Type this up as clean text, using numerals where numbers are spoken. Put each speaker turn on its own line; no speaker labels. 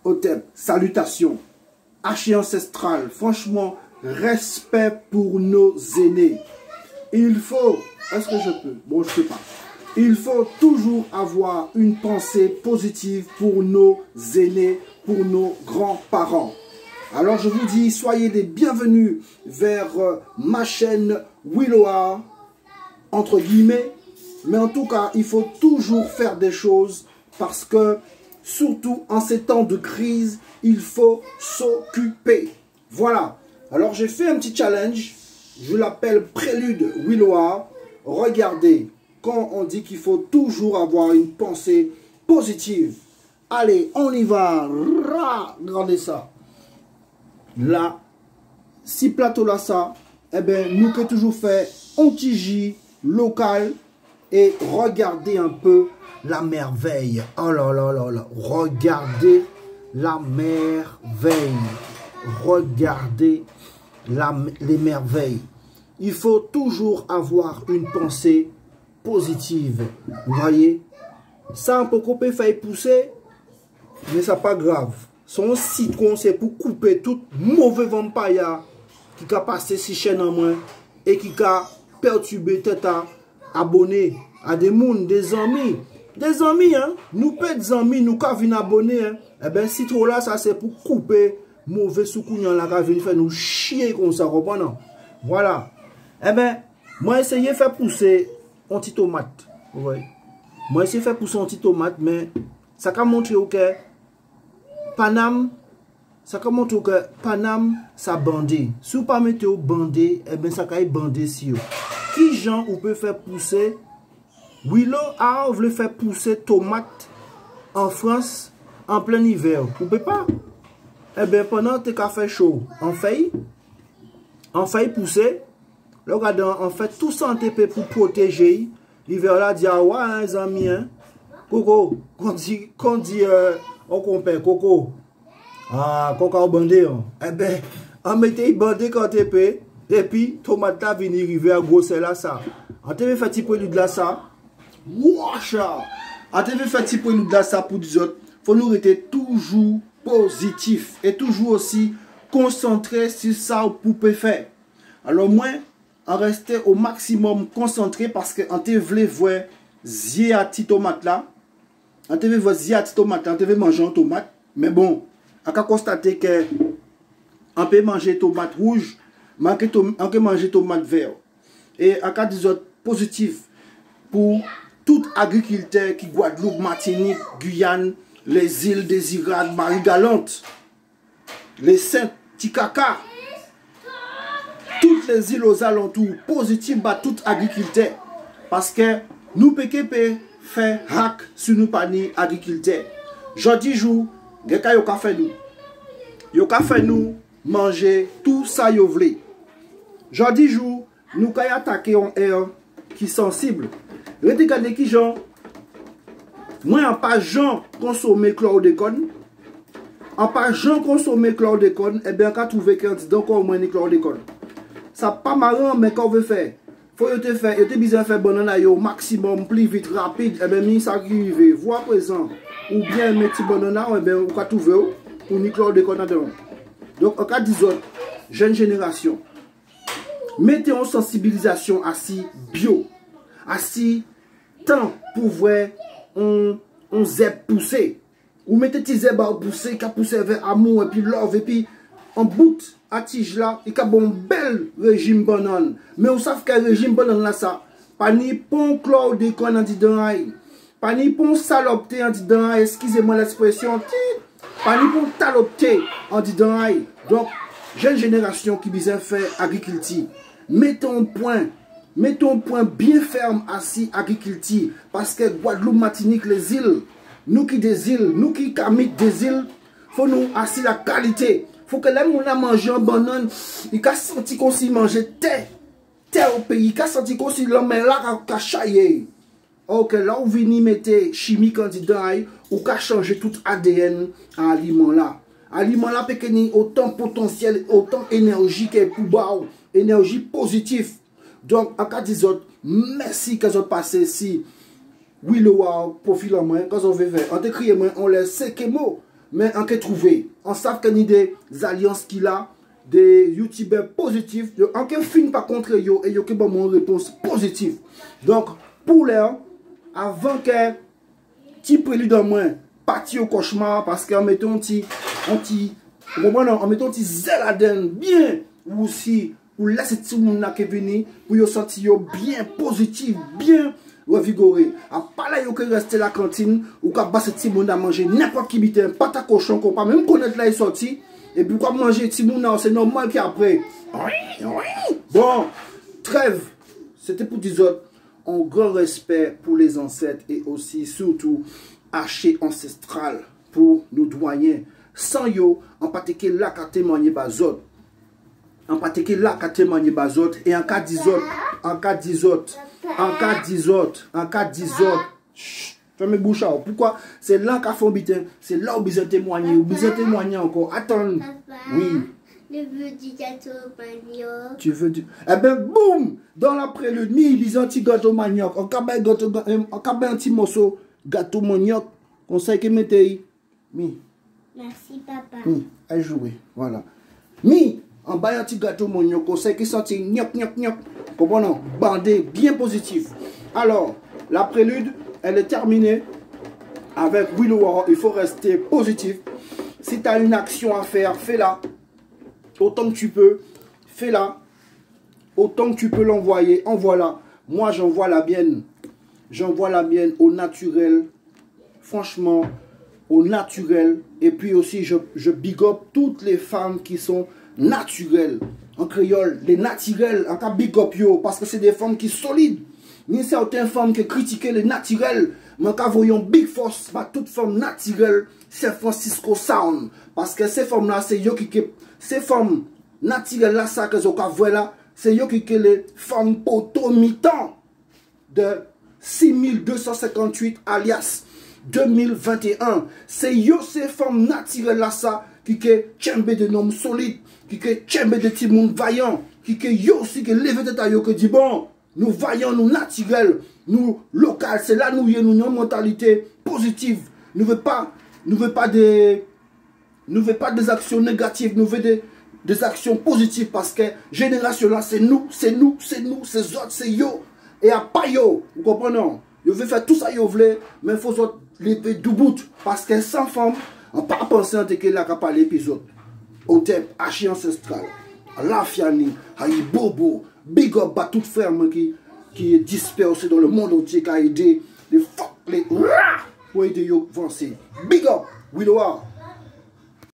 Hotep, salutations, archi-ancestral, franchement, respect pour nos aînés. Il faut, est-ce que je peux? Bon, je ne peux pas. Il faut toujours avoir une pensée positive pour nos aînés, pour nos grands-parents. Alors je vous dis, soyez les bienvenus vers ma chaîne Willowa, entre guillemets. Mais en tout cas, il faut toujours faire des choses parce que, surtout en ces temps de crise, il faut s'occuper. Voilà. Alors j'ai fait un petit challenge. Je l'appelle Prélude Willowa. Regardez, quand on dit qu'il faut toujours avoir une pensée positive. Allez, on y va. Regardez ça. Là, si plateau là ça, eh bien, nous que toujours fait un petit J local et regardez un peu la merveille. Oh là là là là. Regardez la merveille. Regardez les merveilles. Il faut toujours avoir une pensée positive. Vous voyez, ça un peu coupé, fait pousser, mais ça pas grave. Son citron, c'est pour couper tout mauvais vampire qui a passé si chaîne en moins et qui a perturbé tête à abonner à des mondes, des amis. Des amis, hein. Nous pas des amis, nous qui venons abonner, hein. Eh bien, citron là, ça c'est pour couper mauvais soukounian là qui vient faire nous chier comme ça, comprenez? Voilà. Eh bien, moi essayé de faire pousser un petit tomate. Oui. Moi essayé de faire pousser un petit tomate, mais ça a montré que Panam, ça a montré que Panam, ça bandé. Si vous ne mettez pas bandé, eh bien, ça a bandé si vous. Qui gens vous peut faire pousser? Willow a voulu faire pousser tomate en France en plein hiver. Vous ne pouvez pas? Eh bien, pendant que tu as fait chaud, on fait pousser. Là, on fait tout ça en TP pour protéger. L'hiver là, dit, ah ouais, les amis, hein. Coco, qu'on dit, on compare, Coco. Ah, Coco au bandé. Eh bien, on mettait bandé quand TP. Et puis, tomate là, vient arriver à grosser là, ça. On te fait petit peu de là, ça. Washa! On te fait petit peu de là, ça pour les autres. Faut nous rester toujours positif et toujours aussi concentré sur ça pour peut faire. Alors moi, on restait au maximum concentré parce que on te voulait voir zia ti tomate là. On te voulait voir zia ti tomate, on te voulait manger un tomate. Mais bon, on a constaté que on peut manger tomate rouge, mais on peut manger tomate vert. Et on a des autres positifs pour tout agriculteur qui Guadeloupe, Martinique, Guyane, les îles Désirades, Marie-Galante, les Saintes, Tikaka, toutes les îles aux alentours, positives à tout agriculteur. Parce que nous PKP fait hack sur nous paniers agriculteurs. Jeudi jour, les gars, ils ont fait nous. Ils ont fait nous manger tout ça, ils voulaient. Jeudi jour, nous avons attaqué un air qui est sensible. Regardez qui genre. Moi, en pas Jean consommer chlordécone, en pas Jean consommer chlordécone, eh bien, quand trouver qu'un dit encore moins de chlordécone. Ça pas marrant, mais qu'on veut faire. Faut te faire, il te besoin faire banana au maximum, plus vite, rapide, eh bien, ça qui arrive, voie présent, ou bien mettre banana, eh bien, on peut trouver pour ni chlordécone dedans. Donc, en cas d'isole, jeune génération, mettez en sensibilisation assis bio, assis tant pour voir on zèbre poussé. Ou mettez des zèbres poussé qui a poussé vers amour et puis love et puis en bout à tige là, il y a un bel régime banane. Mais on sait que le régime banane là ça, pas ni pon chlordécone en dedans, pas ni pon salopté en dedans, excusez-moi l'expression, pas ni pon talopté en dedans. Donc, jeune génération qui besoin faire agriculture, mettons un point bien ferme assis agriculture. Parce que Guadeloupe, Martinique, les îles, nous qui des îles, nous qui camites des îles, faut nous assis la qualité. Faut que les gens a mangé un banane, il a senti qu'on s'y mangeait terre au pays, il a senti qu'on s'y l'homme là qu'a chaillé. Ok, là où vini mettre chimique en dedans, ou qu'a changé tout ADN à aliment là. Aliment là, peut autant potentiel, autant énergie que pour bas, énergie positive. Donc, en cas des autres, merci qu'ils ont passé ici. Willowa, profil en moi, quand on veut faire. On te crie, on laisse 5 mots. mais on peut trouver. On sait qu'il y a des alliances qu'il a, des youtubeurs positifs. On peut finir par contre yo et yo qui bon une réponse positive. Donc, pour l'air, avant que tu prélude en moins, parti au cauchemar, parce qu'en mettant un petit zéladen bien, ou aussi, pour laisser tout le monde qui est venu, pour yo sentir bien positif, bien revigoré. À part là, yo que rester la cantine, ou qu'à passer tout le monde à manger n'importe qui bite, pas ta cochon, qu'on pas même connaître là, il sorti, et puis quoi manger tout le monde, c'est normal qu'après. Bon, trêve, c'était pour dire autres. Un grand respect pour les ancêtres et aussi, surtout, archer ancestral pour nos doyens. Sans yo, on pas que là qu'à témoigner bazot. On pas que là qu'à témoigner bazot. Et en cas d'isot, en cas d'isot, fermez bouche. Pourquoi? C'est là qu'à font bitin. C'est là où besoin témoigner. Ou besoin témoigner encore. Attends. Oui.
Je veux du gâteau manioc.
Tu veux du... Eh ben, boum! Dans la prélude, ils ont un petit gâteau manioc. On a un petit morceau gâteau manioc. Conseil que mettez. Mi.
Merci, papa.
Mi, à jouer. Voilà. Mi, en bas un petit gâteau manioc. Conseil qui sentit gnoc, gnoc, gnoc. Comprenez? Bandé, bien positif. Alors, la prélude, elle est terminée. Avec Willow, il faut rester positif. Si tu as une action à faire, fais-la. Autant que tu peux, fais-la. Autant que tu peux l'envoyer, envoie-la. Moi, j'envoie la mienne. J'envoie la mienne au naturel. Franchement, au naturel. Et puis aussi, je big up toutes les femmes qui sont naturelles. En créole, les naturels, en cas big up yo. Parce que c'est des femmes qui sont solides. Ni certaines femmes qui critiquent les naturels. Mais quand voyons Big Force, bah, toute femme naturelle, c'est Francisco Sound. Parce que ces femmes-là, c'est yo qui... Ces femmes naturelles là, ça que je vois là, c'est yo qui les femmes potomitan de 6258 alias 2021. C'est yo ces femmes naturelles là, ça qui tchembe de noms solides, qui tchembe de petits monde vaillants, qui yo aussi qui lève de ta yo qui dit bon, nous vaillants, nous naturels, nous local, c'est là nous avons une mentalité positive. Nous ne veut pas des actions négatives, nous voulons des actions positives parce que génération là, c'est nous, c'est autres, c'est yo. Et à pas yo, vous comprenez? Vous veut faire tout ça, vous voulez, mais il faut les du bout. Parce que sans femme, on ne peut pas penser que là, qu'à parler l'épisode. Au thème, archi ancestral, la fiani, aïe bobo, big up à toute ferme qui est dispersée dans le monde entier, qui a aidé les fuck, les pour aider yo avancer. Big up, Willow.